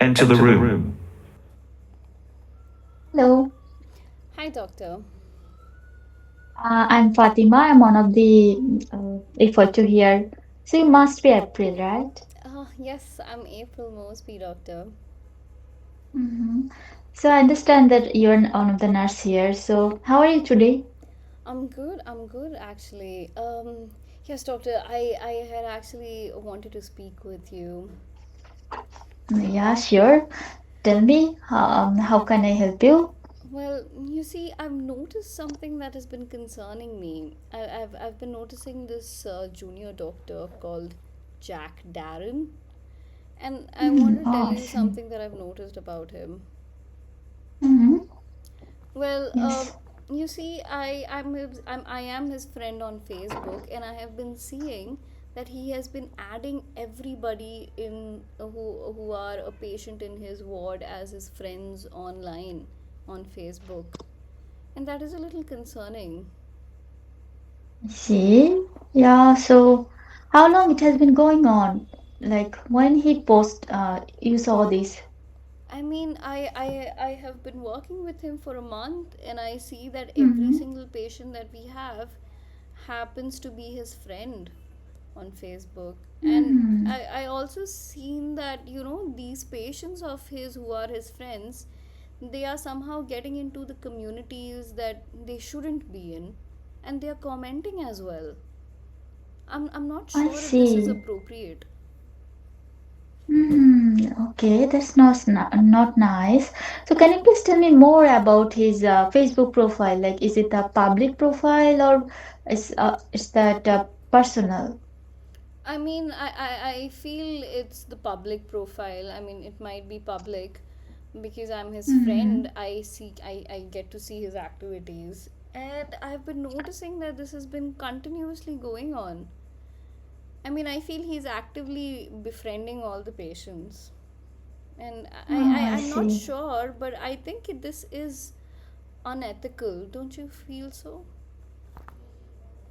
enter the room. Hello, Hi, doctor. I'm Fatima. I'm one of the effort to hear. So you must be April, right? Yes, I'm April Mosby, doctor. hmm So I understand that you're one of the nurse here. So how are you today? I'm good actually. Yes, doctor, I had actually wanted to speak with you. Yeah, sure. Tell me, how can I help you? Well, you see, I've noticed something that has been concerning me. I've been noticing this junior doctor called Jack Darren, and I want to tell Oh, I you see. something that I've noticed about him. Mm-hmm. Well, Yes. you see, I am his friend on Facebook, and I have been seeing that he has been adding everybody in who are a patient in his ward as his friends online on Facebook, and that is a little concerning. I see. Yeah. So how long it has been going on? Like when he post, you saw this. I mean, I have been working with him for a month, and I see that every Mm-hmm. single patient that we have happens to be his friend on Facebook. And Mm-hmm. I also seen that, these patients of his who are his friends, they are somehow getting into the communities that they shouldn't be in, and they are commenting as well. I'm not I sure if this is see. appropriate. Okay, that's not nice. So can you please tell me more about his Facebook profile? Like, is it a public profile or is that personal? I mean, I feel it's the public profile. I mean, it might be public because I'm his Mm-hmm. friend. I get to see his activities. And I've been noticing that this has been continuously going on. I mean, I feel he's actively befriending all the patients. And Oh, I I'm not see. sure, but I think this is unethical. Don't you feel so?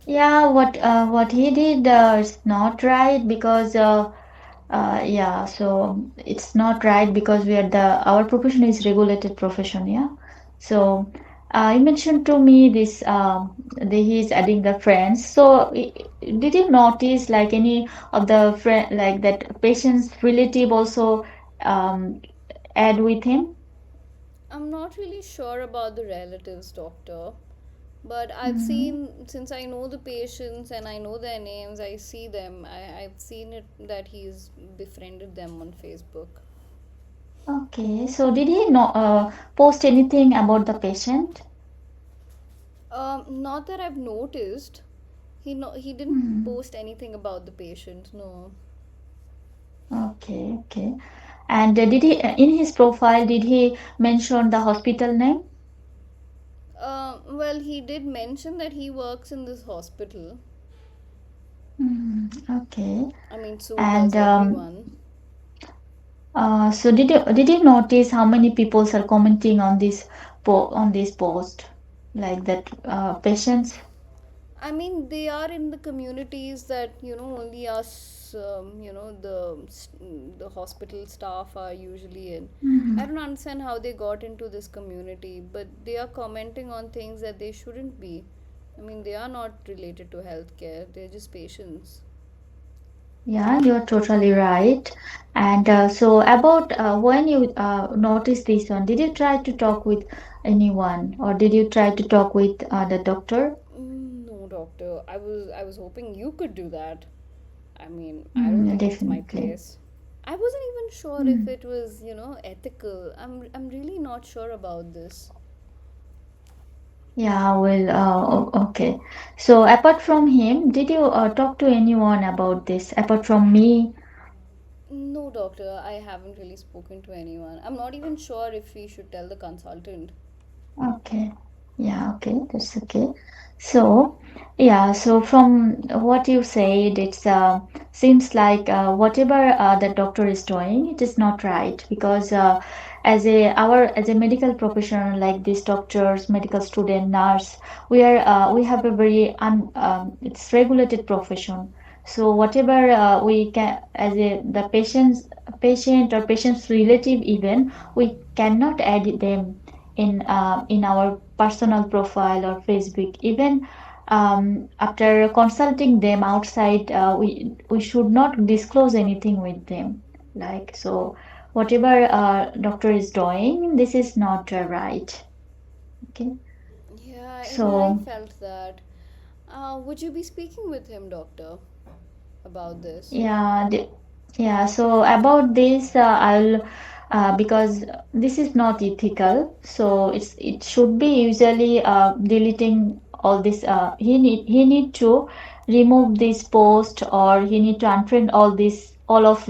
Yeah, what he did is not right because yeah, so it's not right because we are our profession is regulated profession, yeah. So you mentioned to me this he is adding the friends. So did you notice like any of the friend like that patient's relative also um, add with him? I'm not really sure about the relatives, doctor. But I've Mm-hmm. seen, since I know the patients and I know their names, I see them. I've seen it that he's befriended them on Facebook. Okay, so did he post anything about the patient? Not that I've noticed. He didn't Hmm. post anything about the patient. No. Okay, okay. And did he, in his profile, did he mention the hospital name? Well, he did mention that he works in this hospital. Okay. I mean, so And does everyone. so did you notice how many people are commenting on this post, like that patients? I mean, they are in the communities that only us, the hospital staff are usually in. I don't understand how they got into this community, but they are commenting on things that they shouldn't be. I mean, they are not related to healthcare; they're just patients. Yeah, you're totally right. And so about when you noticed this one, did you try to talk with anyone, or did you try to talk with the doctor? No, doctor. I was hoping you could do that. I mean, I don't Mm, think it's my definitely. place. I wasn't even sure if it was, ethical. I'm really not sure about this. Yeah, well, okay. So apart from him, did you talk to anyone about this? Apart from me? No, doctor, I haven't really spoken to anyone. I'm not even sure if we should tell the consultant. Okay. Yeah, okay, that's okay. So, yeah, so from what you said, it's seems like whatever the doctor is doing, it is not right because as a medical professional like these doctors, medical student, nurse, we have a very it's regulated profession. So whatever we can as a the patients patient or patient's relative even, we cannot add them in our personal profile or Facebook. Even after consulting them outside, we should not disclose anything with them. Like so, whatever doctor is doing, this is not right. Okay, Yeah, even I so felt that. Would you be speaking with him, doctor, about this? yeah, yeah. So about this, I'll because this is not ethical. So it should be usually deleting all this. He need to remove this post, or he need to unfriend all of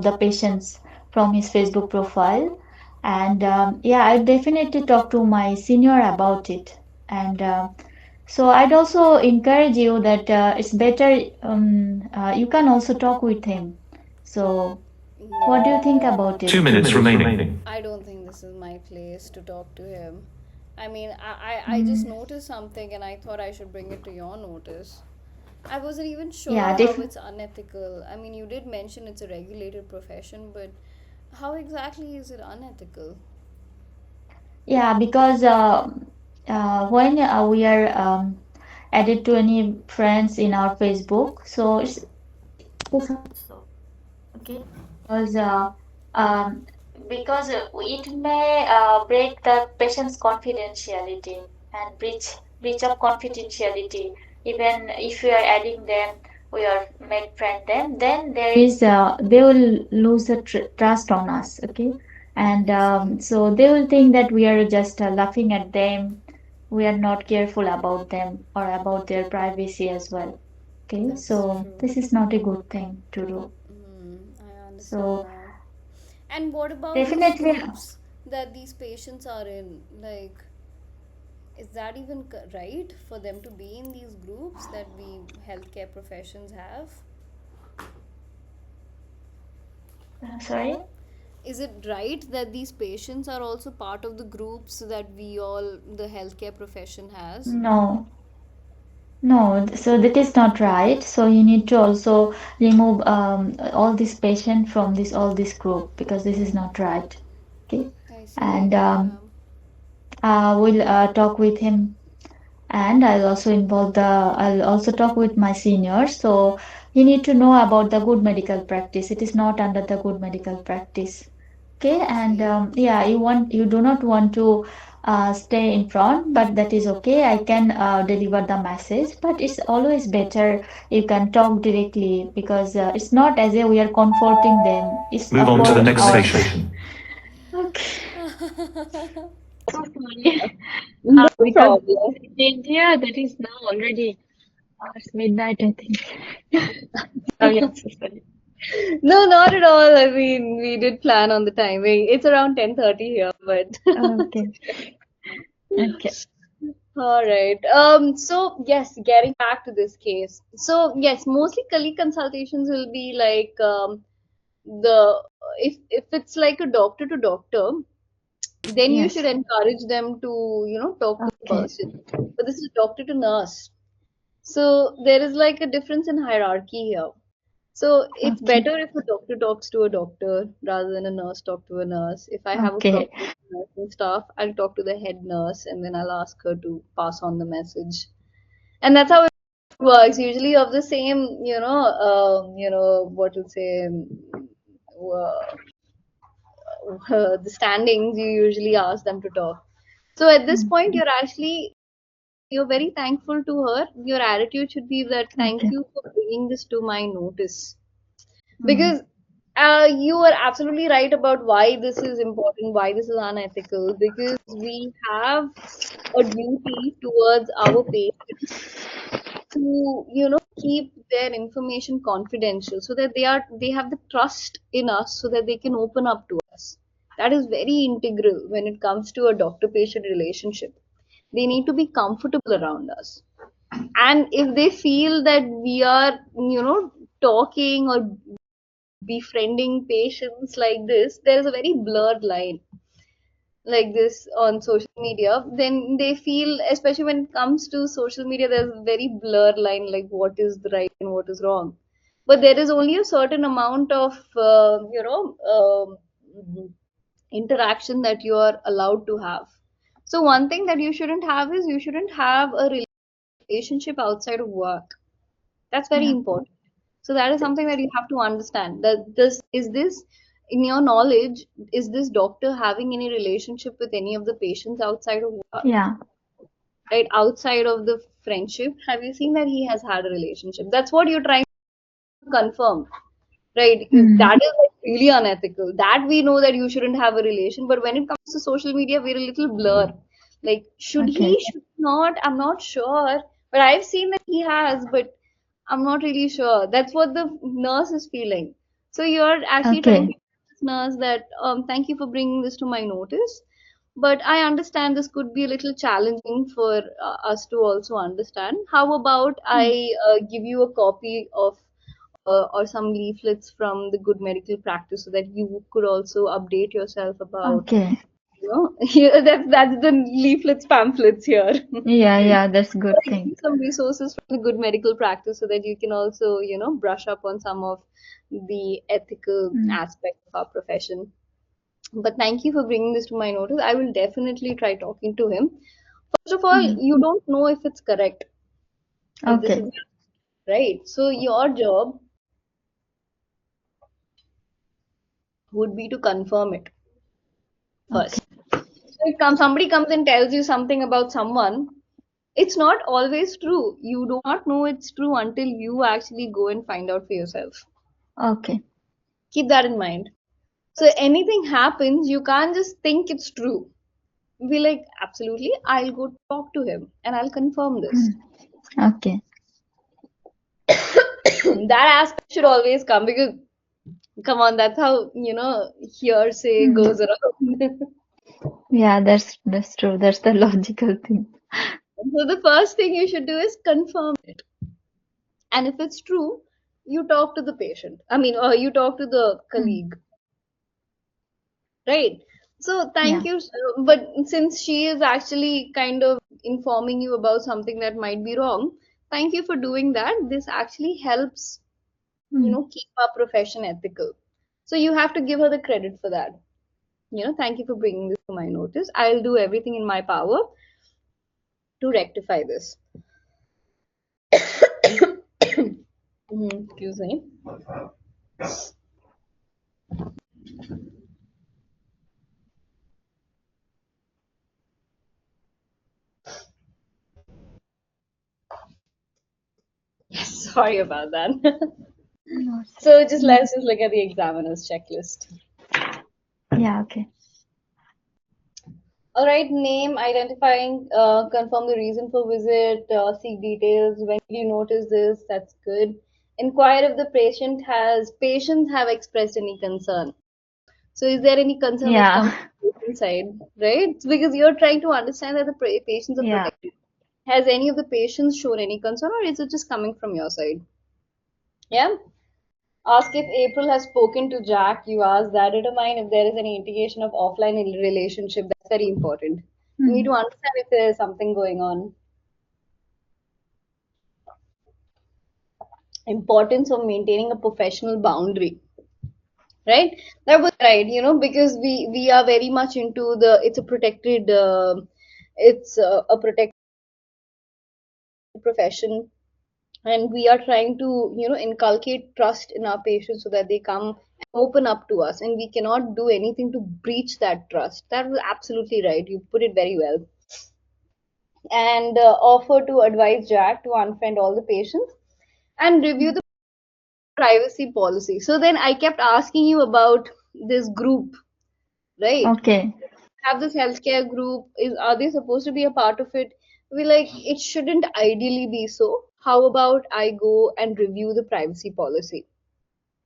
the patients from his Facebook profile. And yeah, I definitely talk to my senior about it. And so I'd also encourage you that it's better you can also talk with him. So what do you think No, about it? 2 minutes remaining. I don't think this is my place to talk to him. I mean, I just Mm, noticed something and I thought I should bring it to your notice. I wasn't even yeah, sure how it's unethical. I mean, you did mention it's a regulated profession, but how exactly is it unethical? yeah, because when we are added to any friends in our Facebook, so it's also okay because it may break the patient's confidentiality and breach of confidentiality. Even if we are adding them, we are made friend them, then there is they will lose the trust on us. Okay, and I see. so they will think that we are just laughing at them. We are not careful about them or about their privacy as well. Okay, That's so true. this is not a good thing to do. I understand So now. And what about these definitely, groups that these patients are in? Like, is that even right for them to be in these groups that we healthcare professions have? sorry? Is it right that these patients are also part of the groups that we all, the healthcare profession, has? No, no. So that is not right. So you need to also remove all this patient from this group because this is not right. Okay, I see. and Yeah. we'll talk with him, and I'll also talk with my seniors. So you need to know about the good medical practice. It is not under the good medical practice. Okay, I and see. yeah, you do not want to stay in front, but that is okay. I can deliver the message, but it's always better you can talk directly because it's not as if we are comforting them. It's Move on to for the next our station. okay. So sorry. No Because problem. in India, that is now already it's midnight, I think. Sorry, I'm so sorry. No, not at all. I mean, we did plan on the timing. It's around 10:30 here, but Okay, okay, all right. So yes, getting back to this case. So yes, mostly colleague consultations will be like the if it's like a doctor to doctor, then you should yes, encourage them to talk to the okay, person. But this is doctor to nurse. So there is like a difference in hierarchy here. So it's okay, better if a doctor talks to a doctor rather than a nurse talk to a nurse. If I have a okay. problem with nursing staff, I'll talk to the head nurse and then I'll ask her to pass on the message. And that's how it works. Usually of the same, what to say, the standings, you usually ask them to talk. So at this point, Mm, you're very thankful to her. Your attitude should be that thank okay. you for bringing this to my notice. Mm, Because you are absolutely right about why this is important, why this is unethical, because we have a duty towards our patients to, keep their information confidential so that they have the trust in us so that they can open up to us. That is very integral when it comes to a doctor patient relationship. They need to be comfortable around us. And if they feel that we are, talking or befriending patients like this, there is a very blurred line like this on social media. Then they feel, especially when it comes to social media, there's a very blurred line like what is the right and what is wrong. but there is only a certain amount of interaction that you are allowed to have. So one thing that you shouldn't have is you shouldn't have a relationship outside of work. That's very Yeah. important. So that is something that you have to understand. That this in your knowledge, is this doctor having any relationship with any of the patients outside of work, Yeah. right? Outside of the friendship, have you seen that he has had a relationship? That's what you're trying to confirm, right? Mm. That is like really unethical. That we know that you shouldn't have a relation, but when it comes to social media, we're a little blur. Like, should Okay. he, should not? I'm not sure, but I've seen that he has, but I'm not really sure. That's what the nurse is feeling. So you're actually trying to Okay. tell this nurse that, thank you for bringing this to my notice, but I understand this could be a little challenging for us to also understand. How about Mm. I give you a copy of or some leaflets from the good medical practice so that you could also update yourself about, Okay. yeah, that's the leaflets pamphlets here. Yeah, yeah, that's good I give thing. you some resources from the good medical practice so that you can also, brush up on some of the ethical Mm. aspects of our profession. But thank you for bringing this to my notice. I will definitely try talking to him. First of all, Mm. you don't know if it's correct, if this Okay. is right. So your job would be to confirm it Okay. first. So if somebody comes and tells you something about someone, it's not always true. You do not know it's true until you actually go and find out for yourself. Okay. Keep that in mind. So anything happens, you can't just think it's true. Be like, absolutely, I'll go talk to him and I'll confirm this. Mm. Okay. That aspect should always come because, come on, that's how, hearsay Mm. goes around. Yeah, that's true. That's the logical thing. So the first thing you should do is confirm it. And if it's true, you talk to the patient. I mean, or you talk to the Mm. colleague, right? So thank Yeah. you. But since she is actually kind of informing you about something that might be wrong, thank you for doing that. This actually helps, Mm. keep our profession ethical. So you have to give her the credit for that. Thank you for bringing this to my notice. I'll do everything in my power to rectify this. Excuse me. Sorry about that. No. So just let's just look at the examiner's checklist. Yeah, okay. All right, name, identifying, confirm the reason for visit, seek details. When did you notice this? That's good. Inquire if the patients have expressed any concern. So is there any concern which Yeah. comes from the patient side, right? It's because you're trying to understand that the patients are Yeah. protected. Has any of the patients shown any concern, or is it just coming from your side? Yeah. Ask if April has spoken to Jack. You ask that. Determine if there is any indication of offline relationship. That's very important. You need Mm. to understand if there is something going on. Importance of maintaining a professional boundary, right? That was right. Because we are very much into it's a protected, it's a protected profession, and we are trying to inculcate trust in our patients so that they come and open up to us, and we cannot do anything to breach that trust. That was absolutely right. You put it very well. And offer to advise Jack to unfriend all the patients and review Mm. the privacy policy. So then I kept asking you about this group, right? Okay. Have this healthcare group, is are they supposed to be a part of it? We like, it shouldn't ideally be so. How about I go and review the privacy policy?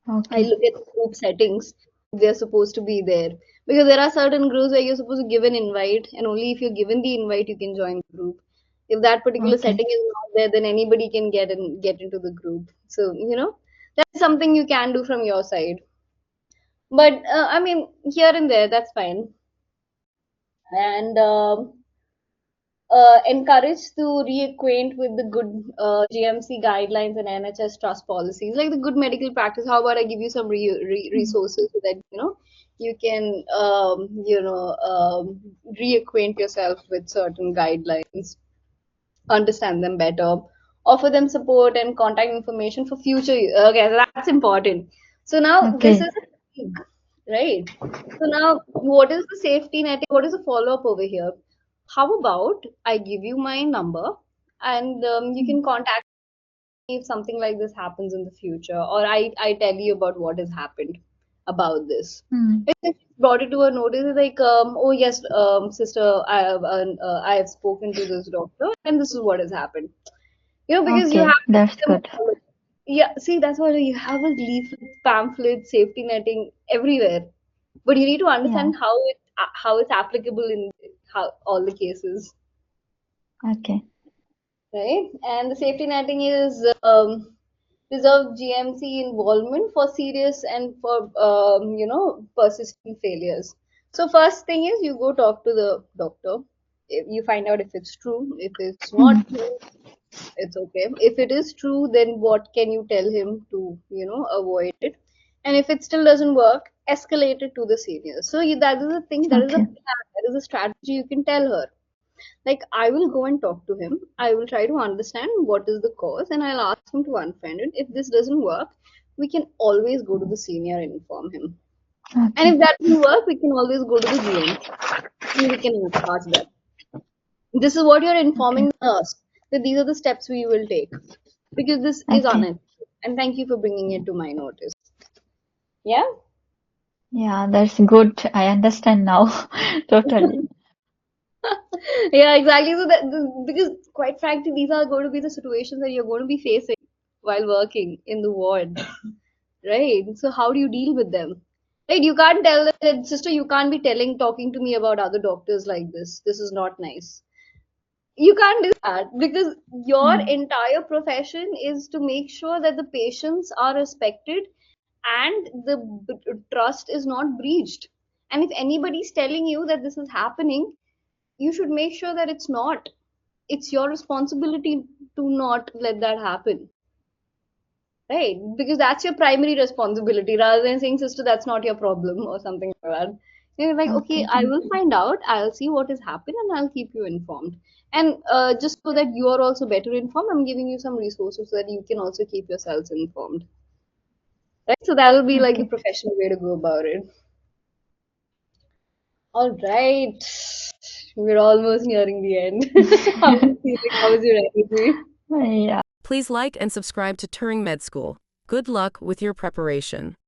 I Okay. look at the group settings if they're supposed to be there, because there are certain groups where you're supposed to give an invite, and only if you're given the invite you can join the group. If that particular Okay. setting is not there, then anybody can get into the group. So that's something you can do from your side. But I mean, here and there, that's fine. And encouraged to reacquaint with the good GMC guidelines and NHS trust policies, like the good medical practice. How about I give you some Mm. resources so that you can reacquaint yourself with certain guidelines, understand them better, offer them support and contact information for future. Okay, so that's important. So now this Okay. is a thing, right? So now, what is the safety net? What is the follow up over here? How about I give you my number and you Mm. can contact me if something like this happens in the future, or I tell you about what has happened about this. Mm. If it's brought it to a notice, it's like, oh yes, sister, I have spoken to this doctor, and this is what has happened. Because you Okay, have to that's give them good. all. Yeah, see, that's why you have a leaflet, pamphlet, safety netting everywhere, but you need to Yeah. understand how it's applicable in how all the cases, Okay. right? And the safety netting is reserve GMC involvement for serious and for persistent failures. So first thing is you go talk to the doctor. If you find out if it's true. If it's not Mm. true, it's okay. If it is true, then what can you tell him to avoid it? And if it still doesn't work, escalate it to the seniors. So that is a thing. That is a Okay. plan. That is a strategy you can tell her. Like, I will go and talk to him. I will try to understand what is the cause and I'll ask him to unfriend it. If this doesn't work, we can always go to the senior and inform him. And Okay. if that doesn't work, we can always go to the GM and we can ask them. This is what you're Okay. informing us, that these are the steps we will take because this is Okay. unethical. And thank you for bringing it to my notice. Yeah? Yeah, that's good. I understand now. Totally. Yeah, exactly. So because quite frankly, these are going to be the situations that you're going to be facing while working in the ward. Right. So how do you deal with them? Right. You can't tell them that, sister, you can't be talking to me about other doctors like this. This is not nice. You can't do that because your Mm. entire profession is to make sure that the patients are respected and the trust is not breached. And if anybody's telling you that this is happening, you should make sure that it's not. It's your responsibility to not let that happen. Right, because that's your primary responsibility rather than saying, sister, that's not your problem or something like that. You're like, okay, Okay. I will find out, I'll see what has happened, and I'll keep you informed. And just so that you are also better informed, I'm giving you some resources so that you can also keep yourselves informed. Right, so that will be like the Okay. professional way to go about it. All right, we're almost nearing the end. How was you feeling? How was your energy? Yeah. Please like and subscribe to Turing Med School. Good luck with your preparation.